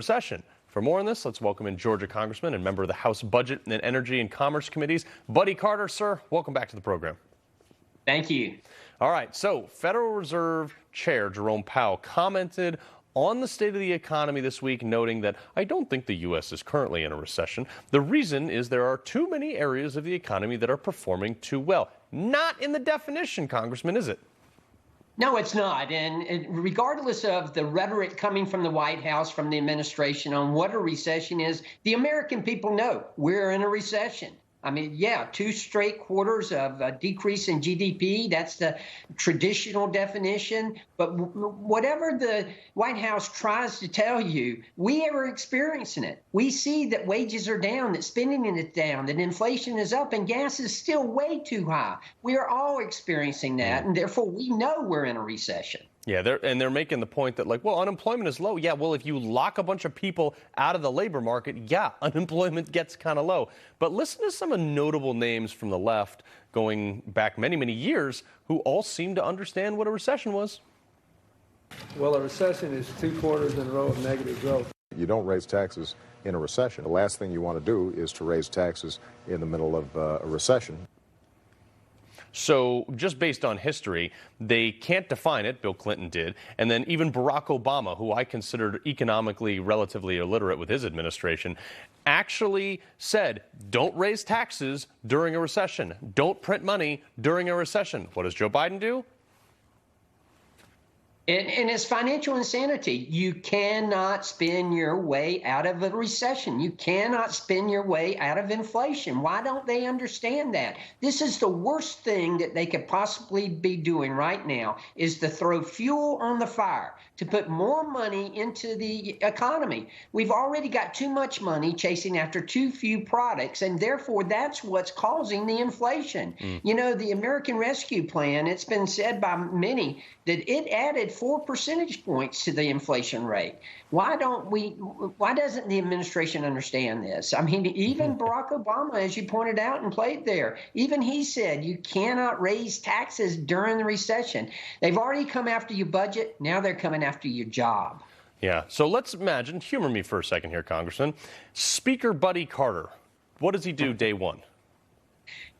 Recession. For more on this, let's welcome in Georgia Congressman and member of the House Budget and Energy and Commerce Committees, Buddy Carter. Sir, welcome back to the program. Thank you. All right, so Federal Reserve Chair Jerome Powell commented on the state of the economy this week, noting that I don't think the U.S. is currently in a recession. The reason is there are too many areas of the economy that are performing too well. Not in the definition, Congressman, is it? No, it's not. And regardless of the rhetoric coming from the White House, from the administration on what a recession is, the American people know we're in a recession. I mean, yeah, 2 straight quarters of a decrease in GDP. That's the traditional definition. But whatever the White House tries to tell you, we are experiencing it. We see that wages are down, that spending is down, that inflation is up, and gas is still way too high. We are all experiencing that, and therefore we know we're in a recession. Yeah, they're making the point that, like, well, unemployment is low. Yeah, well, if you lock a bunch of people out of the labor market, yeah, unemployment gets kind of low. But listen to some of notable names from the left going back many, many years who all seem to understand what a recession was. Well, a recession is 2 quarters in a row of negative growth. You don't raise taxes in a recession. The last thing you want to do is to raise taxes in the middle of a recession. So just based on history, they can't define it. Bill Clinton did. And then even Barack Obama, who I considered economically relatively illiterate with his administration, actually said, don't raise taxes during a recession. Don't print money during a recession. What does Joe Biden do? And it's financial insanity. You cannot spin your way out of a recession. You cannot spin your way out of inflation. Why don't they understand that? This is the worst thing that they could possibly be doing right now, is to throw fuel on the fire, to put more money into the economy. We've already got too much money chasing after too few products, and therefore that's what's causing the inflation. You know, the American Rescue Plan, it's been said by many that it added 4 percentage points to the inflation rate. Why doesn't the administration understand this? I mean, even Barack Obama, as you pointed out and played there, even he said you cannot raise taxes during the recession. They've already come after your budget. Now they're coming after your job. Yeah. So let's imagine, humor me for a second here, Congressman. Speaker Buddy Carter, what does he do day one?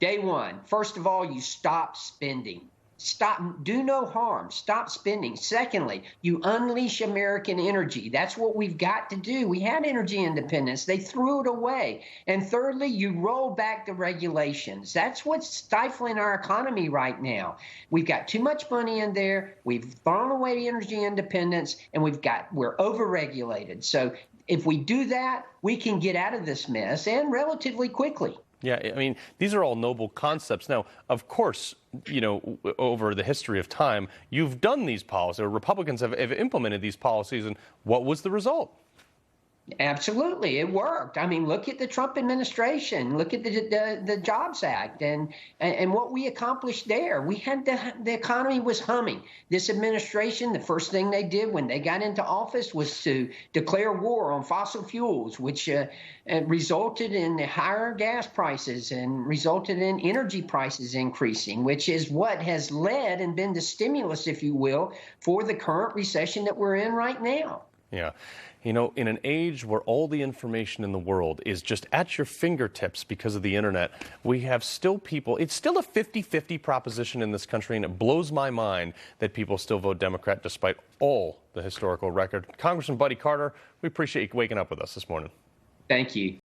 Day one, first of all, you stop spending. Stop, do no harm, stop spending. Secondly, you unleash American energy. That's what we've got to do. We had energy independence. They threw it away. And thirdly, you roll back the regulations. That's what's stifling our economy right now. We've got too much money in there. We've thrown away energy independence, and we're overregulated. So if we do that, we can get out of this mess, and relatively quickly. Yeah, I mean, these are all noble concepts. Now, of course, you know, over the history of time, you've done these policies, or Republicans have implemented these policies, and what was the result? Absolutely, it worked. I mean, look at the Trump administration. Look at the Jobs Act and what we accomplished there. We had the economy was humming. This administration, the first thing they did when they got into office was to declare war on fossil fuels, which resulted in higher gas prices and resulted in energy prices increasing, which is what has led and been the stimulus, if you will, for the current recession that we're in right now. Yeah. You know, in an age where all the information in the world is just at your fingertips because of the internet, we have still people, it's still a 50-50 proposition in this country, and it blows my mind that people still vote Democrat despite all the historical record. Congressman Buddy Carter, we appreciate you waking up with us this morning. Thank you.